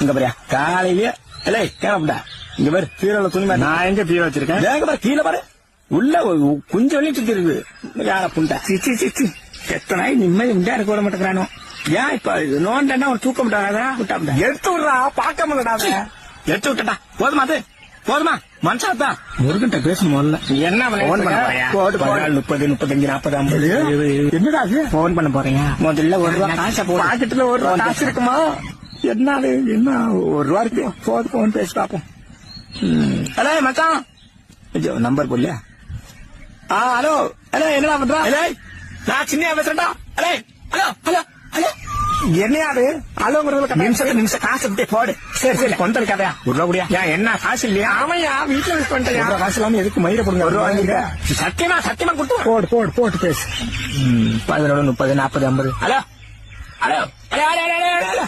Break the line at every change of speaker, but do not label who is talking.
இங்க பாரியா காலையிலேயே இல்லை கேப்பா இங்க பாரு பீரோல துணி நான் எங்க பீரோ வச்சிருக்கேன் பாரு கீழே பாரு உள்ள கொஞ்சம் வெளியே சுத்தி இருக்கு யார புண்டா சிச்சி எத்தனை நாய் நிம்மதி உண்டா இருக்க விட மாட்டேங்கிறானோ ஏன் இப்ப நோண்டா ஒரு தூக்க மாட்டாதா விட்டா எடுத்து விடுறா பாக்க மாட்டாத எடுத்து விட்டா போதுமா அது போதுமா மனுஷாத்தான் முருகன்ட்ட பேசணும் முதல்ல என்ன 30 35 40 50 என்னடா போன் பண்ண போறீங்க முதல்ல ஒரு ரூபா காசை பாக்கெட்ல ஒரு ரூபா காசு இருக்குமா என்ன ஒரு ரூபா இருக்கு போன் பேசி பாப்போம் ஹலோ மச்சான் நம்பர் போடலையா ஹலோ ஹலோ என்னடா பண்றா நான் சின்ன பேசுறேன்டா ஹலோ ஹலோ ஹலோ என்னையாது அலோங்கிறது நிமிஷம் காசு விட்டு போடு சரி கொண்டு இருக்காதயா ஒரு ரூபா கூடியா என்ன காசு இல்லையா ஆமையா வீட்டுல மிஸ் பண்ணிட்டேன் காசு இல்லாம எதுக்கு மயிர போடுங்க ஒரு ரூபா வாங்கிக்க சத்தியமா கொடுத்து போட்டு பேசு 11 30 40 50 ஹலோ ஹலோ ஹலோ